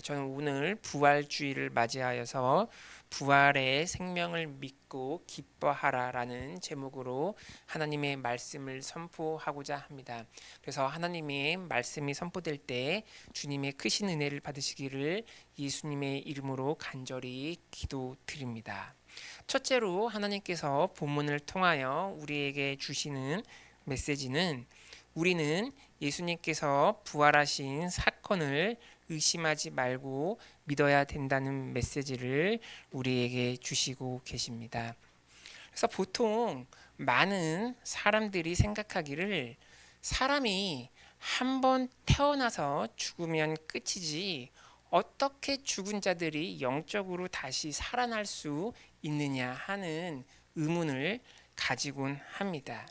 저는 오늘 부활주의를 맞이하여서 부활의 생명을 믿고 기뻐하라라는 제목으로 하나님의 말씀을 선포하고자 합니다. 그래서 하나님의 말씀이 선포될 때 주님의 크신 은혜를 받으시기를 예수님의 이름으로 간절히 기도드립니다. 첫째로 하나님께서 본문을 통하여 우리에게 주시는 메시지는 우리는 예수님께서 부활하신 사건을 의심하지 말고 믿어야 된다는 메시지를 우리에게 주시고 계십니다. 그래서 보통 많은 사람들이 생각하기를 사람이 한 번 태어나서 죽으면 끝이지 어떻게 죽은 자들이 영적으로 다시 살아날 수 있느냐 하는 의문을 가지곤 합니다.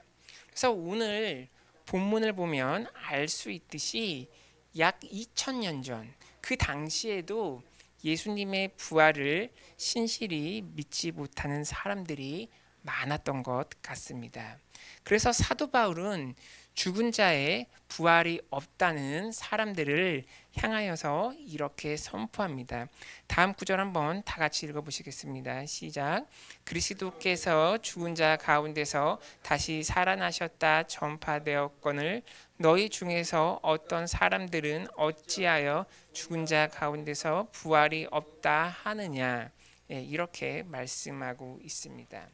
그래서 오늘 본문을 보면 알 수 있듯이 약 2000년 전 그 당시에도 예수님의 부활을 신실히 믿지 못하는 사람들이 많았던 것 같습니다. 그래서 사도 바울은 죽은 자의 부활이 없다는 사람들을 향하여서 이렇게 선포합니다. 다음 구절 한번 다 같이 읽어보시겠습니다. 시작. 그리스도께서 죽은 자 가운데서 다시 살아나셨다 전파되었거늘 너희 중에서 어떤 사람들은 어찌하여 죽은 자 가운데서 부활이 없다 하느냐. 이렇게 말씀하고 있습니다.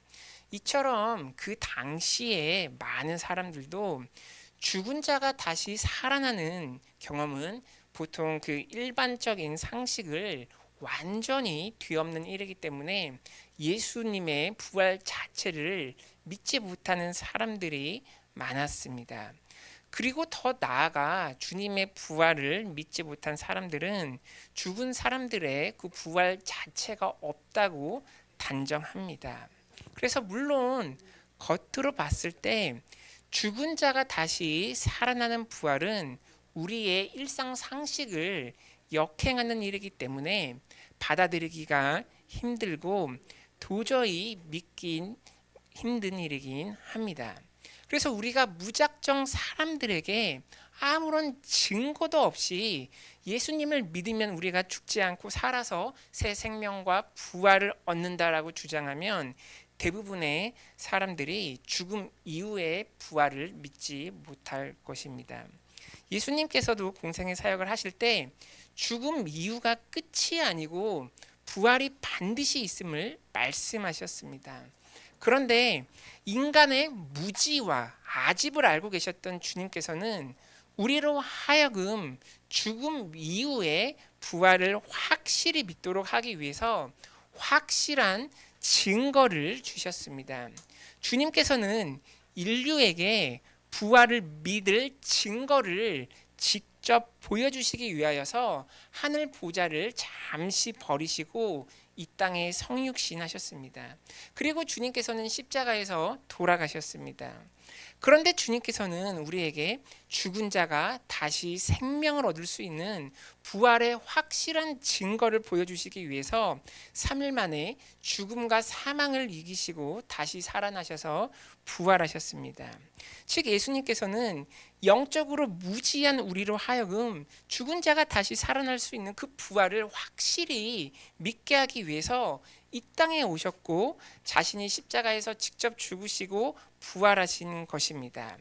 이처럼 그 당시에 많은 사람들도 죽은 자가 다시 살아나는 경험은 보통 그 일반적인 상식을 완전히 뒤엎는 일이기 때문에 예수님의 부활 자체를 믿지 못하는 사람들이 많았습니다. 그리고 더 나아가 주님의 부활을 믿지 못한 사람들은 죽은 사람들의 그 부활 자체가 없다고 단정합니다. 그래서 물론 겉으로 봤을 때 죽은 자가 다시 살아나는 부활은 우리의 일상 상식을 역행하는 일이기 때문에 받아들이기가 힘들고 도저히 믿긴 힘든 일이긴 합니다. 그래서 우리가 무작정 사람들에게 아무런 증거도 없이 예수님을 믿으면 우리가 죽지 않고 살아서 새 생명과 부활을 얻는다라고 주장하면 대부분의 사람들이 죽음 이후의 부활을 믿지 못할 것입니다. 예수님께서도 공생의 사역을 하실 때 죽음 이후가 끝이 아니고 부활이 반드시 있음을 말씀하셨습니다. 그런데 인간의 무지와 아집을 알고 계셨던 주님께서는 우리로 하여금 죽음 이후에 부활을 확실히 믿도록 하기 위해서 확실한 증거를 주셨습니다. 주님께서는 인류에게 부활을 믿을 증거를 직접 보여주시기 위하여서 하늘 보좌를 잠시 버리시고 이 땅에 성육신 하셨습니다. 그리고 주님께서는 십자가에서 돌아가셨습니다. 그런데 주님께서는 우리에게 죽은 자가 다시 생명을 얻을 수 있는 부활의 확실한 증거를 보여주시기 위해서 3일 만에 죽음과 사망을 이기시고 다시 살아나셔서 부활하셨습니다. 즉 예수님께서는 영적으로 무지한 우리로 하여금 죽은 자가 다시 살아날 수 있는 그 부활을 확실히 믿게 하기 위해서 이 땅에 오셨고 자신이 십자가에서 직접 죽으시고 부활하신 것입니다.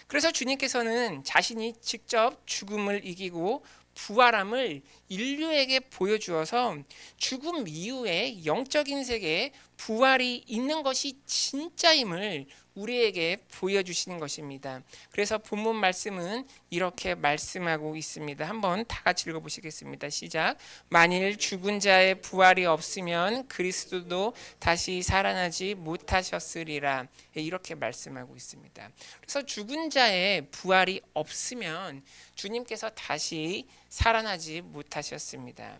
그래서 주님께서는 자신이 직접 죽음을 이기고 부활함을 인류에게 보여주어서 죽음 이후에 영적인 세계에 부활이 있는 것이 진짜임을 우리에게 보여주시는 것입니다. 그래서 본문 말씀은 이렇게 말씀하고 있습니다. 한번 다 같이 읽어보시겠습니다. 시작. 만일 죽은 자의 부활이 없으면 그리스도도 다시 살아나지 못하셨으리라. 이렇게 말씀하고 있습니다. 그래서 죽은 자의 부활이 없으면 주님께서 다시 살아나지 못하셨습니다.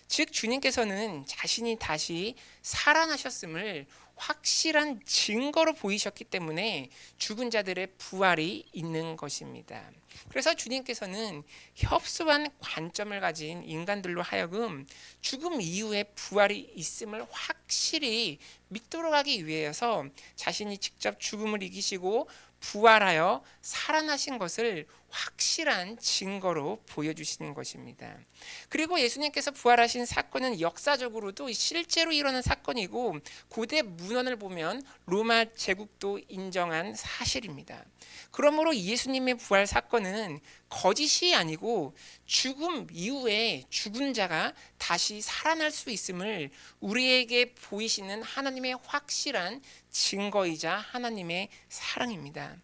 즉 주님께서는 자신이 다시 살아나셨음을 확실한 증거로 보이셨기 때문에 죽은 자들의 부활이 있는 것입니다. 그래서 주님께서는 협소한 관점을 가진 인간들로 하여금 죽음 이후에 부활이 있음을 확실히 믿도록 하기 위해서 자신이 직접 죽음을 이기시고 부활하여 살아나신 것을 확실한 증거로 보여주시는 것입니다. 그리고 예수님께서 부활하신 사건은 역사적으로도 실제로 일어난 사건이고 고대 문헌을 보면 로마 제국도 인정한 사실입니다. 그러므로 예수님의 부활 사건은 거짓이 아니고 죽음 이후에 죽은 자가 다시 살아날 수 있음을 우리에게 보이시는 하나님의 확실한 증거이자 하나님의 사랑입니다.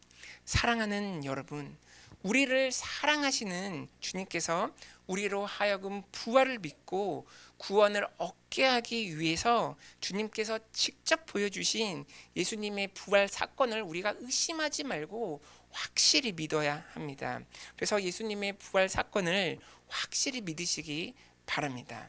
사랑하는 여러분, 우리를 사랑하시는 주님께서 우리로 하여금 부활을 믿고 구원을 얻게 하기 위해서 주님께서 직접 보여주신 예수님의 부활 사건을 우리가 의심하지 말고 확실히 믿어야 합니다. 그래서 예수님의 부활 사건을 확실히 믿으시기 바랍니다.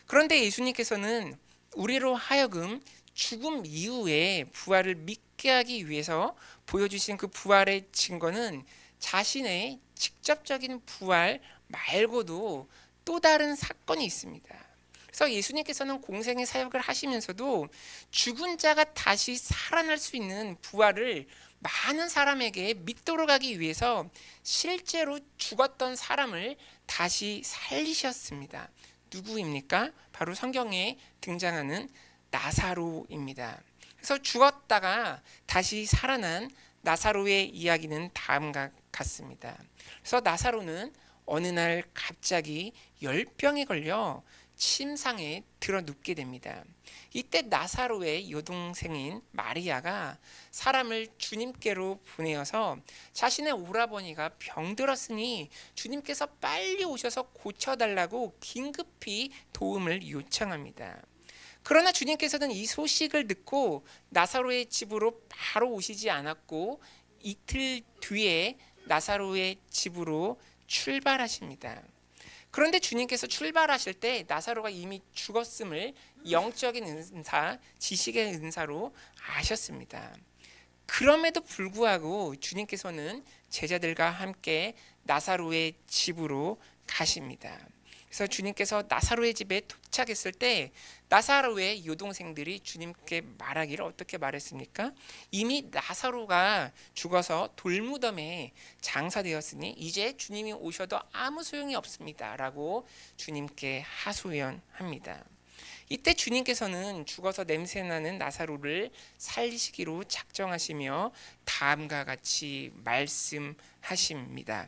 그런데 예수님께서는 우리로 하여금 죽음 이후에 부활을 믿게 하기 위해서 보여주신 그 부활의 증거는 자신의 직접적인 부활 말고도 또 다른 사건이 있습니다. 그래서 예수님께서는 공생의 사역을 하시면서도 죽은 자가 다시 살아날 수 있는 부활을 많은 사람에게 믿도록 하기 위해서 실제로 죽었던 사람을 다시 살리셨습니다. 누구입니까? 바로 성경에 등장하는 나사로입니다. 그래서 죽었다가 다시 살아난 나사로의 이야기는 다음과 같습니다. 그래서 나사로는 어느 날 갑자기 열병에 걸려 침상에 들어 눕게 됩니다. 이때 나사로의 여동생인 마리아가 사람을 주님께로 보내어서 자신의 오라버니가 병들었으니 주님께서 빨리 오셔서 고쳐달라고 긴급히 도움을 요청합니다. 그러나 주님께서는 이 소식을 듣고 나사로의 집으로 바로 오시지 않았고 이틀 뒤에 나사로의 집으로 출발하십니다. 그런데 주님께서 출발하실 때 나사로가 이미 죽었음을 영적인 은사, 지식의 은사로 아셨습니다. 그럼에도 불구하고 주님께서는 제자들과 함께 나사로의 집으로 가십니다. 그래서 주님께서 나사로의 집에 도착했을 때 나사로의 여동생들이 주님께 말하기를 어떻게 말했습니까? 이미 나사로가 죽어서 돌무덤에 장사되었으니 이제 주님이 오셔도 아무 소용이 없습니다 라고 주님께 하소연합니다. 이때 주님께서는 죽어서 냄새나는 나사로를 살리시기로 작정하시며 다음과 같이 말씀하십니다.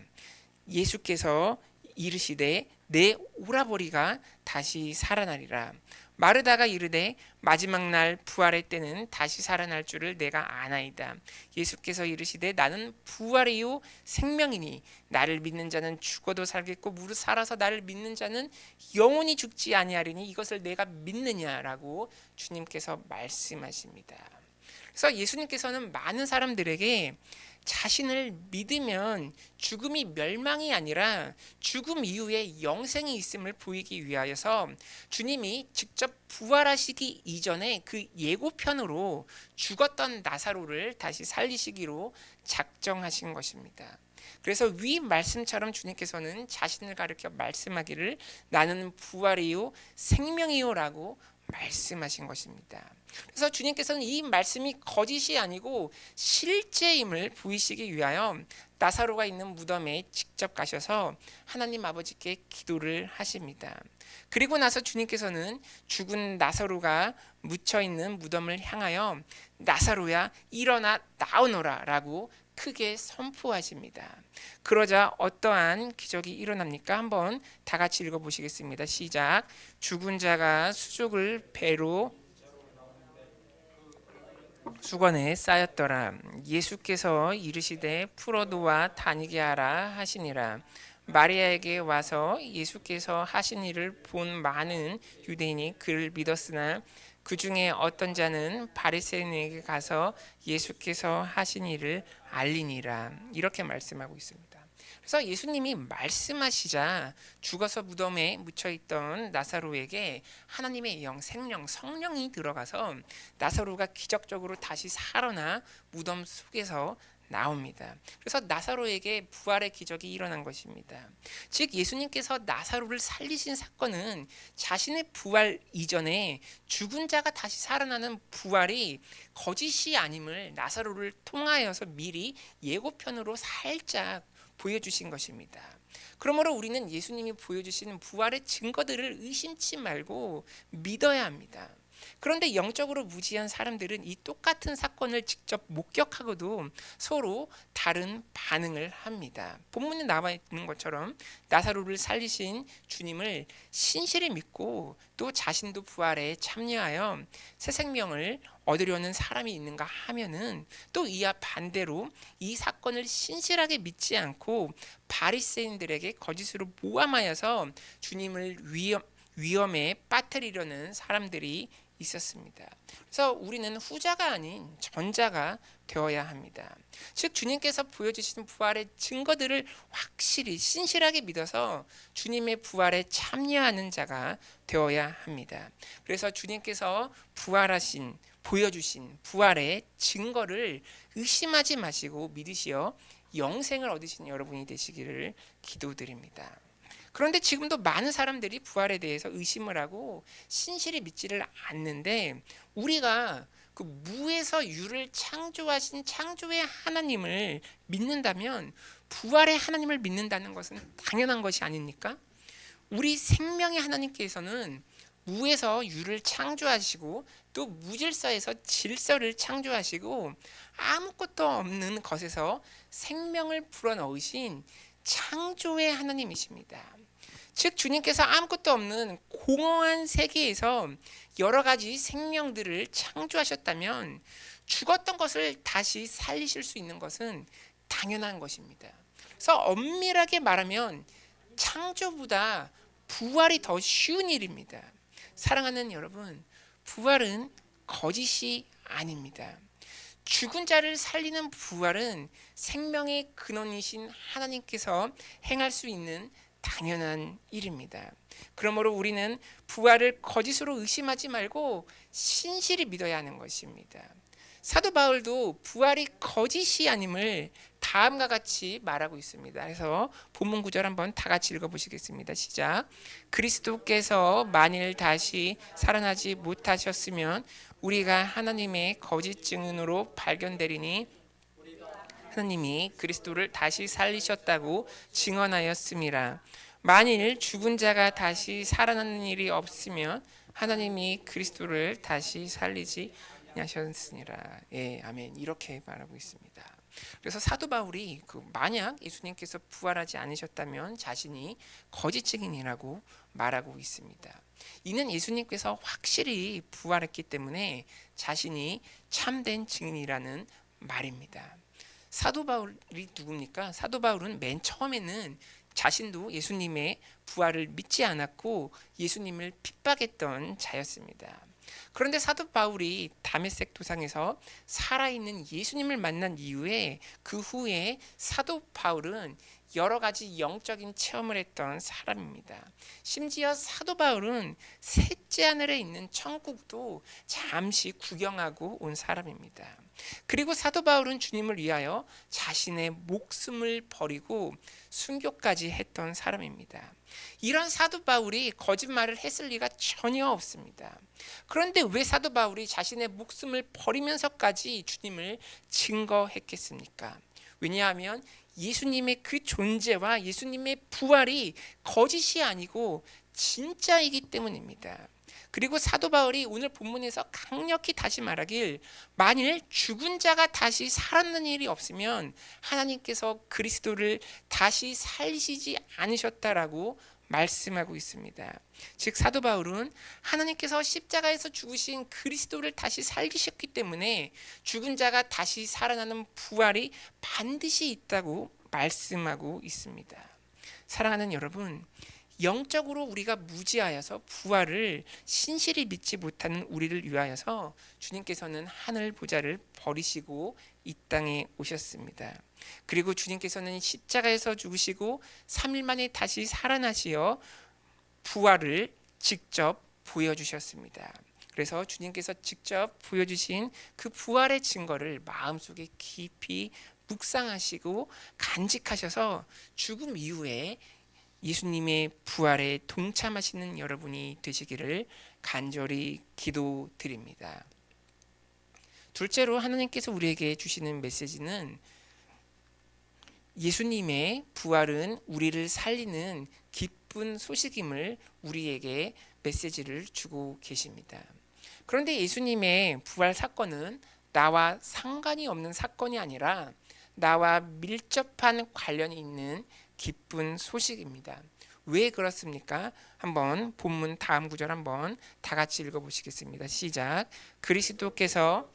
예수께서 이르시되 내 오라버니가 다시 살아나리라. 마르다가 이르되 마지막 날 부활의 때는 다시 살아날 줄을 내가 아나이다. 예수께서 이르시되 나는 부활이요 생명이니 나를 믿는 자는 죽어도 살겠고 무릇 살아서 나를 믿는 자는 영원히 죽지 아니하리니 이것을 내가 믿느냐라고 주님께서 말씀하십니다. 그래서 예수님께서는 많은 사람들에게 자신을 믿으면 죽음이 멸망이 아니라 죽음 이후에 영생이 있음을 보이기 위하여서 주님이 직접 부활하시기 이전에 그 예고편으로 죽었던 나사로를 다시 살리시기로 작정하신 것입니다. 그래서 위 말씀처럼 주님께서는 자신을 가리켜 말씀하기를 나는 부활이요 생명이요라고 말씀하신 것입니다. 그래서 주님께서는 이 말씀이 거짓이 아니고 실제임을 보이시기 위하여 나사로가 있는 무덤에 직접 가셔서 하나님 아버지께 기도를 하십니다. 그리고 나서 주님께서는 죽은 나사로가 묻혀 있는 무덤을 향하여 나사로야 일어나 나오너라 라고 크게 선포하십니다. 그러자 어떠한 기적이 일어납니까? 한번 다 같이 읽어보시겠습니다. 시작. 죽은 자가 수족을 배로 수건에 쌓였더라. 예수께서 이르시되 풀어놓아 다니게 하라 하시니라. 마리아에게 와서 예수께서 하신 일을 본 많은 유대인이 그를 믿었으나 그 중에 어떤 자는 바리새인에게 가서 예수께서 하신 일을 알리니라. 이렇게 말씀하고 있습니다. 그래서 예수님이 말씀하시자 죽어서 무덤에 묻혀있던 나사로에게 하나님의 영, 생명, 성령이 들어가서 나사로가 기적적으로 다시 살아나 무덤 속에서 나옵니다. 그래서 나사로에게 부활의 기적이 일어난 것입니다. 즉 예수님께서 나사로를 살리신 사건은 자신의 부활 이전에 죽은 자가 다시 살아나는 부활이 거짓이 아님을 나사로를 통하여서 미리 예고편으로 살짝 보여주신 것입니다. 그러므로 우리는 예수님이 보여주시는 부활의 증거들을 의심치 말고 믿어야 합니다. 그런데 영적으로 무지한 사람들은 이 똑같은 사건을 직접 목격하고도 서로 다른 반응을 합니다. 본문에 나와 있는 것처럼 나사로를 살리신 주님을 신실히 믿고 또 자신도 부활에 참여하여 새 생명을 얻으려는 사람이 있는가 하면은 또 이와 반대로 이 사건을 신실하게 믿지 않고 바리새인들에게 거짓으로 모함하여서 주님을 위험에 빠뜨리려는 사람들이 있었습니다. 그래서 우리는 후자가 아닌 전자가 되어야 합니다. 즉 주님께서 보여주시는 부활의 증거들을 확실히 신실하게 믿어서 주님의 부활에 참여하는 자가 되어야 합니다. 그래서 주님께서 보여주신 부활의 증거를 의심하지 마시고 믿으시어 영생을 얻으신 여러분이 되시기를 기도드립니다. 그런데 지금도 많은 사람들이 부활에 대해서 의심을 하고 신실히 믿지를 않는데, 우리가 그 무에서 유를 창조하신 창조의 하나님을 믿는다면 부활의 하나님을 믿는다는 것은 당연한 것이 아닙니까? 우리 생명의 하나님께서는 무에서 유를 창조하시고 또 무질서에서 질서를 창조하시고 아무것도 없는 것에서 생명을 불어넣으신 창조의 하나님이십니다. 즉 주님께서 아무것도 없는 공허한 세계에서 여러 가지 생명들을 창조하셨다면 죽었던 것을 다시 살리실 수 있는 것은 당연한 것입니다. 그래서 엄밀하게 말하면 창조보다 부활이 더 쉬운 일입니다. 사랑하는 여러분, 부활은 거짓이 아닙니다. 죽은 자를 살리는 부활은 생명의 근원이신 하나님께서 행할 수 있는 당연한 일입니다. 그러므로 우리는 부활을 거짓으로 의심하지 말고 신실히 믿어야 하는 것입니다. 사도 바울도 부활이 거짓이 아님을 다음과 같이 말하고 있습니다. 그래서 본문 구절 한번 다 같이 읽어보시겠습니다. 시작. 그리스도께서 만일 다시 살아나지 못하셨으면 우리가 하나님의 거짓 증인으로 발견되리니 하나님이 그리스도를 다시 살리셨다고 증언하였음이라. 만일 죽은 자가 다시 살아나는 일이 없으면 하나님이 그리스도를 다시 살리지 하셨으니라. 예, 아멘. 이렇게 말하고 있습니다. 그래서 사도 바울이 만약 예수님께서 부활하지 않으셨다면 자신이 거짓 증인이라고 말하고 있습니다. 이는 예수님께서 확실히 부활했기 때문에 자신이 참된 증인이라는 말입니다. 사도 바울이 누굽니까? 사도 바울은 맨 처음에는 자신도 예수님의 부활을 믿지 않았고 예수님을 핍박했던 자였습니다. 그런데 사도 바울이 다메섹 도상에서 살아있는 예수님을 만난 이후에 그 후에 사도 바울은 여러 가지 영적인 체험을 했던 사람입니다. 심지어 사도 바울은 셋째 하늘에 있는 천국도 잠시 구경하고 온 사람입니다. 그리고 사도 바울은 주님을 위하여 자신의 목숨을 버리고 순교까지 했던 사람입니다. 이런 사도 바울이 거짓말을 했을 리가 전혀 없습니다. 그런데 왜 사도 바울이 자신의 목숨을 버리면서까지 주님을 증거했겠습니까? 왜냐하면 예수님의 그 존재와 예수님의 부활이 거짓이 아니고 진짜이기 때문입니다. 그리고 사도 바울이 오늘 본문에서 강력히 다시 말하길, 만일 죽은 자가 다시 살아나는 일이 없으면 하나님께서 그리스도를 다시 살리시지 않으셨다라고 말씀하고 있습니다. 즉 사도 바울은 하나님께서 십자가에서 죽으신 그리스도를 다시 살리셨기 때문에 죽은 자가 다시 살아나는 부활이 반드시 있다고 말씀하고 있습니다. 사랑하는 여러분, 영적으로 우리가 무지하여서 부활을 신실히 믿지 못하는 우리를 위하여서 주님께서는 하늘 보좌를 버리시고 이 땅에 오셨습니다. 그리고 주님께서는 십자가에서 죽으시고 3일 만에 다시 살아나시어 부활을 직접 보여주셨습니다. 그래서 주님께서 직접 보여주신 그 부활의 증거를 마음속에 깊이 묵상하시고 간직하셔서 죽음 이후에 예수님의 부활에 동참하시는 여러분이 되시기를 간절히 기도드립니다. 둘째로 하나님께서 우리에게 주시는 메시지는 예수님의 부활은 우리를 살리는 기쁜 소식임을 우리에게 메시지를 주고 계십니다. 그런데 예수님의 부활 사건은 나와 상관이 없는 사건이 아니라 나와 밀접한 관련이 있는 기쁜 소식입니다. 왜 그렇습니까? 한번 본문 다음 구절 한번 다 같이 읽어보시겠습니다. 시작. 그리스도께서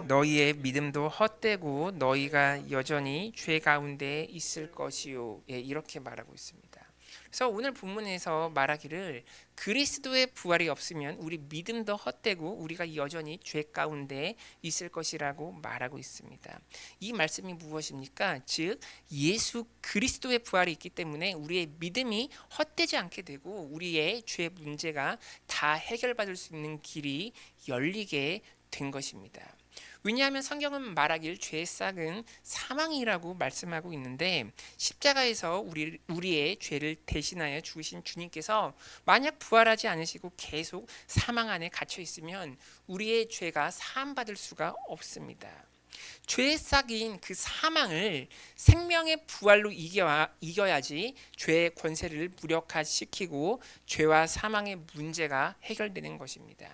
너희의 믿음도 헛되고 너희가 여전히 죄 가운데 있을 것이요. 예, 이렇게 말하고 있습니다. 그래서 오늘 본문에서 말하기를 그리스도의 부활이 없으면 우리 믿음도 헛되고 우리가 여전히 죄 가운데 있을 것이라고 말하고 있습니다. 이 말씀이 무엇입니까? 즉 예수 그리스도의 부활이 있기 때문에 우리의 믿음이 헛되지 않게 되고 우리의 죄 문제가 다 해결받을 수 있는 길이 열리게 된 것입니다. 왜냐하면 성경은 말하길 죄의 싹은 사망이라고 말씀하고 있는데 십자가에서 우리의 죄를 대신하여 죽으신 주님께서 만약 부활하지 않으시고 계속 사망 안에 갇혀 있으면 우리의 죄가 사함받을 수가 없습니다. 죄의 싹인 그 사망을 생명의 부활로 이겨야지 죄의 권세를 무력화시키고 죄와 사망의 문제가 해결되는 것입니다.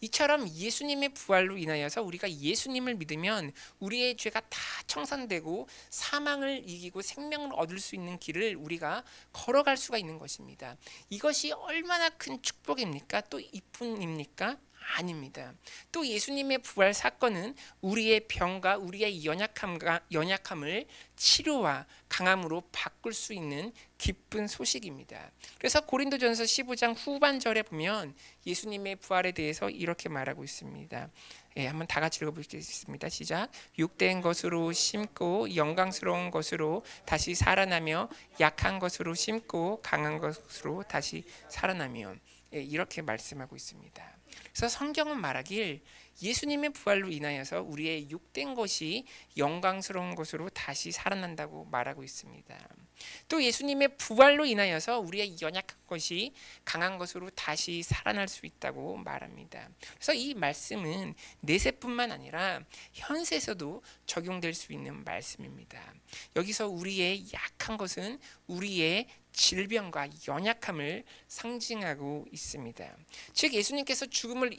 이처럼 예수님의 부활로 인하여서 우리가 예수님을 믿으면 우리의 죄가 다 청산되고 사망을 이기고 생명을 얻을 수 있는 길을 우리가 걸어갈 수가 있는 것입니다. 이것이 얼마나 큰 축복입니까? 또 이뿐입니까? 아닙니다. 또 예수님의 부활 사건은 우리의 병과 우리의 연약함을 치료와 강함으로 바꿀 수 있는 기쁜 소식입니다. 그래서 고린도전서 15장 후반절에 보면 예수님의 부활에 대해서 이렇게 말하고 있습니다. 예, 한번 다 같이 읽어보겠습니다. 시작. 육된 것으로 심고 영광스러운 것으로 다시 살아나며 약한 것으로 심고 강한 것으로 다시 살아나며 예, 이렇게 말씀하고 있습니다. 그래서 성경은 말하길 예수님의 부활로 인하여서 우리의 육된 것이 영광스러운 것으로 다시 살아난다고 말하고 있습니다. 또 예수님의 부활로 인하여서 우리의 연약한 것이 강한 것으로 다시 살아날 수 있다고 말합니다. 그래서 이 말씀은 내세뿐만 아니라 현세에서도 적용될 수 있는 말씀입니다. 여기서 우리의 약한 것은 우리의 질병과 연약함을 상징하고 있습니다. 즉 예수님께서 죽음을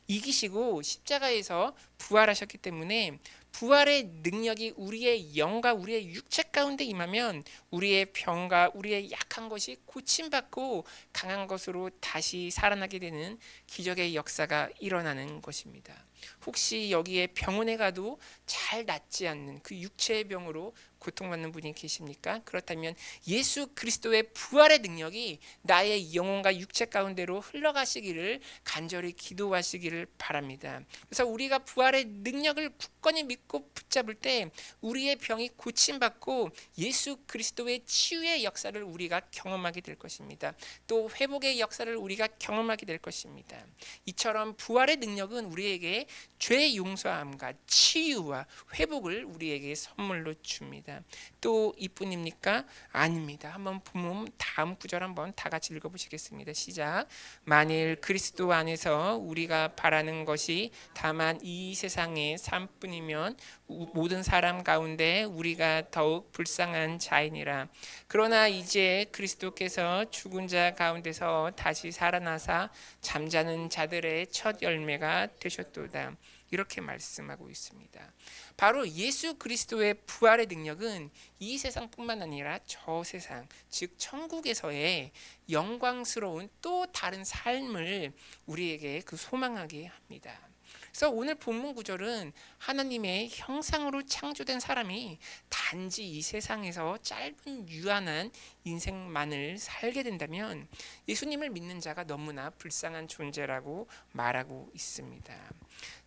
이기시고 십자가에서 부활하셨기 때문에 부활의 능력이 우리의 영과 우리의 육체 가운데 임하면 우리의 병과 우리의 약한 것이 고침받고 강한 것으로 다시 살아나게 되는 기적의 역사가 일어나는 것입니다. 혹시 여기에 병원에 가도 잘 낫지 않는 그 육체의 병으로 고통받는 분이 계십니까? 그렇다면 예수 그리스도의 부활의 능력이 나의 영혼과 육체 가운데로 흘러가시기를 간절히 기도하시기를 바랍니다. 그래서 우리가 부활의 능력을 굳건히 믿고 붙잡을 때 우리의 병이 고침받고 예수 그리스도의 치유의 역사를 우리가 경험하게 될 것입니다. 또 회복의 역사를 우리가 경험하게 될 것입니다. 이처럼 부활의 능력은 우리에게 죄 용서함과 치유와 회복을 우리에게 선물로 줍니다. 또 이뿐입니까? 아닙니다. 한번 본문 다음 구절 한번 다 같이 읽어보시겠습니다. 시작. 만일 그리스도 안에서 우리가 바라는 것이 다만 이 세상의 삶뿐이면 모든 사람 가운데 우리가 더욱 불쌍한 자이니라. 그러나 이제 그리스도께서 죽은 자 가운데서 다시 살아나사 잠자는 자들의 첫 열매가 되셨도다. 이렇게 말씀하고 있습니다. 바로 예수 그리스도의 부활의 능력은 이 세상뿐만 아니라 저 세상, 즉 천국에서의 영광스러운 또 다른 삶을 우리에게 그 소망하게 합니다. 그래서 오늘 본문 구절은 하나님의 형상으로 창조된 사람이 단지 이 세상에서 짧은 유한한 인생만을 살게 된다면 예수님을 믿는 자가 너무나 불쌍한 존재라고 말하고 있습니다.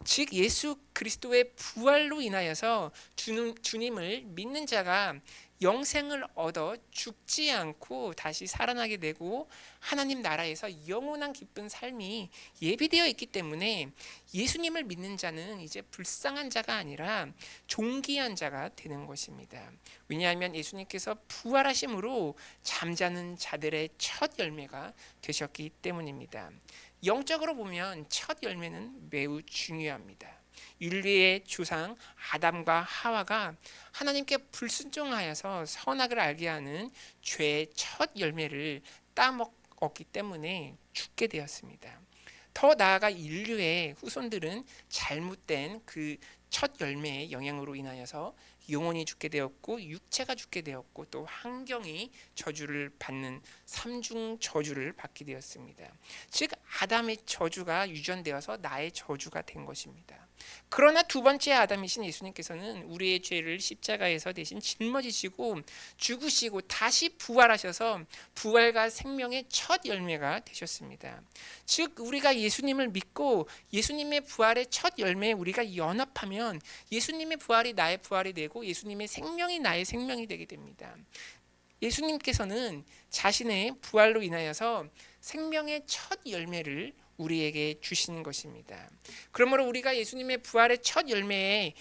즉 예수 그리스도의 부활로 인하여서 주님을 믿는 자가 영생을 얻어 죽지 않고 다시 살아나게 되고 하나님 나라에서 영원한 기쁜 삶이 예비되어 있기 때문에 예수님을 믿는 자는 이제 불쌍한 자가 아니라 존귀한 자가 되는 것입니다. 왜냐하면 예수님께서 부활하심으로 잠자는 자들의 첫 열매가 되셨기 때문입니다. 영적으로 보면 첫 열매는 매우 중요합니다. 인류의 조상 아담과 하와가 하나님께 불순종하여서 선악을 알게 하는 죄의 첫 열매를 따먹었기 때문에 죽게 되었습니다. 더 나아가 인류의 후손들은 잘못된 그 첫 열매의 영향으로 인하여서 영혼이 죽게 되었고 육체가 죽게 되었고 또 환경이 저주를 받는 삼중 저주를 받게 되었습니다. 즉 아담의 저주가 유전되어서 나의 저주가 된 것입니다. 그러나 두 번째 아담이신 예수님께서는 우리의 죄를 십자가에서 대신 짊어지시고 죽으시고 다시 부활하셔서 부활과 생명의 첫 열매가 되셨습니다. 즉 우리가 예수님을 믿고 예수님의 부활의 첫 열매에 우리가 연합하면 예수님의 부활이 나의 부활이 되고 예수님의 생명이 나의 생명이 되게 됩니다. 예수님께서는 자신의 부활로 인하여서 생명의 첫 열매를 우리에게 주시는 것입니다. 그러므로 우리가 예수님의 부활의 첫 열매에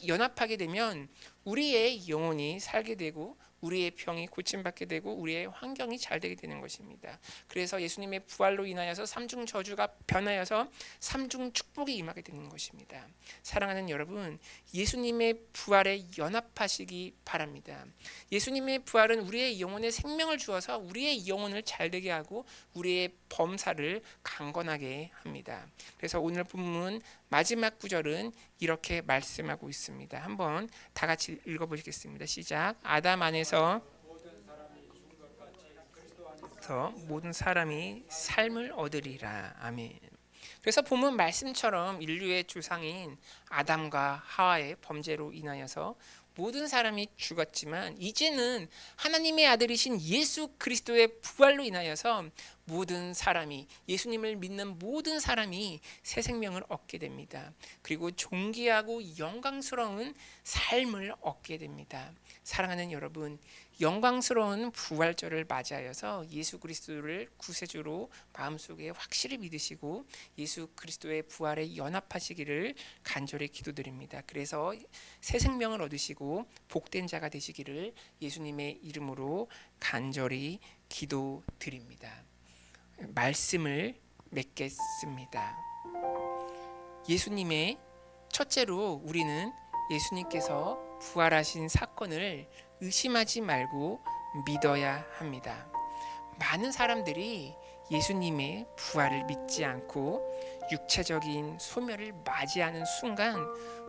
연합하게 되면 우리의 영혼이 살게 되고 우리의 병이 고침받게 되고 우리의 환경이 잘 되게 되는 것입니다. 그래서 예수님의 부활로 인하여서 삼중 저주가 변하여서 삼중 축복이 임하게 되는 것입니다. 사랑하는 여러분, 예수님의 부활에 연합하시기 바랍니다. 예수님의 부활은 우리의 영혼에 생명을 주어서 우리의 영혼을 잘 되게 하고 우리의 범사를 강건하게 합니다. 그래서 오늘 본문 마지막 구절은 이렇게 말씀하고 있습니다. 한번 다 같이 읽어보시겠습니다. 시작. 아담 안에서 모든 사람이 삶을 얻으리라. 아멘. 그래서 본문 말씀처럼 인류의 조상인 아담과 하와의 범죄로 인하여서 모든 사람이 죽었지만 이제는 하나님의 아들이신 예수 그리스도의 부활로 인하여서 모든 사람이 예수님을 믿는 모든 사람이 새 생명을 얻게 됩니다. 그리고 존귀하고 영광스러운 삶을 얻게 됩니다. 사랑하는 여러분, 영광스러운 부활절을 맞이하여서 예수 그리스도를 구세주로 마음속에 확실히 믿으시고 예수 그리스도의 부활에 연합하시기를 간절히 기도드립니다. 그래서 새 생명을 얻으시고 복된 자가 되시기를 예수님의 이름으로 간절히 기도드립니다. 말씀을 맺겠습니다. 예수님의 첫째로 우리는 예수님께서 부활하신 사건을 의심하지 말고 믿어야 합니다. 많은 사람들이 예수님의 부활을 믿지 않고 육체적인 소멸을 맞이하는 순간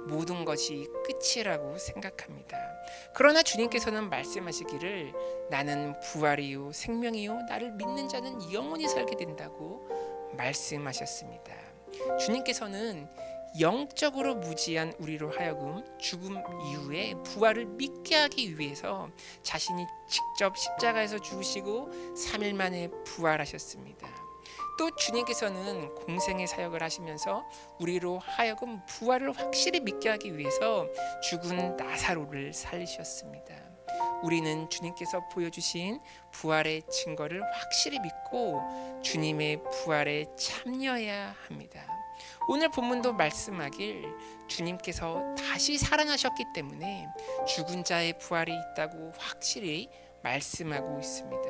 모든 것이 끝이라고 생각합니다. 그러나 주님께서는 말씀하시기를 나는 부활이요 생명이요 나를 믿는 자는 영원히 살게 된다고 말씀하셨습니다. 주님께서는 영적으로 무지한 우리로 하여금 죽음 이후에 부활을 믿게 하기 위해서 자신이 직접 십자가에서 죽으시고 3일 만에 부활하셨습니다. 또 주님께서는 공생의 사역을 하시면서 우리로 하여금 부활을 확실히 믿게 하기 위해서 죽은 나사로를 살리셨습니다. 우리는 주님께서 보여주신 부활의 증거를 확실히 믿고 주님의 부활에 참여해야 합니다. 오늘 본문도 말씀하길 주님께서 다시 살아나셨기 때문에 죽은 자의 부활이 있다고 확실히 말씀하고 있습니다.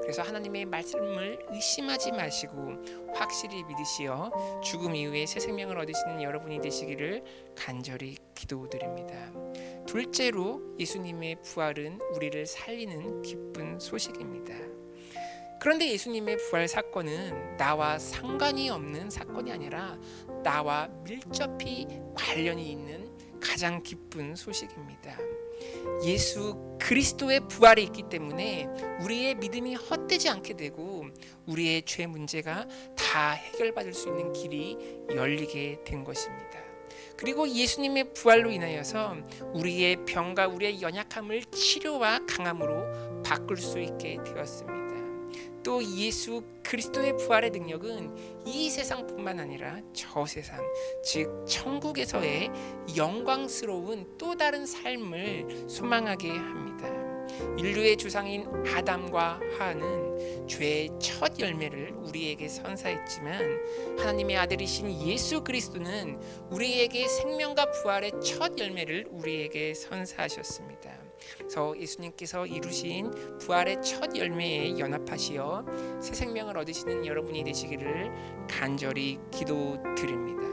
그래서 하나님의 말씀을 의심하지 마시고 확실히 믿으시어 죽음 이후에 새 생명을 얻으시는 여러분이 되시기를 간절히 기도드립니다. 둘째로 예수님의 부활은 우리를 살리는 기쁜 소식입니다. 그런데 예수님의 부활 사건은 나와 상관이 없는 사건이 아니라 나와 밀접히 관련이 있는 가장 기쁜 소식입니다. 예수 그리스도의 부활이 있기 때문에 우리의 믿음이 헛되지 않게 되고 우리의 죄 문제가 다 해결받을 수 있는 길이 열리게 된 것입니다. 그리고 예수님의 부활로 인하여서 우리의 병과 우리의 연약함을 치료와 강함으로 바꿀 수 있게 되었습니다. 또 예수 그리스도의 부활의 능력은 이 세상뿐만 아니라 저 세상, 즉 천국에서의 영광스러운 또 다른 삶을 소망하게 합니다. 인류의 조상인 아담과 하와는 죄의 첫 열매를 우리에게 선사했지만 하나님의 아들이신 예수 그리스도는 우리에게 생명과 부활의 첫 열매를 우리에게 선사하셨습니다. 그래서 예수님께서 이루신 부활의 첫 열매에 연합하시어 새 생명을 얻으시는 여러분이 되시기를 간절히 기도드립니다.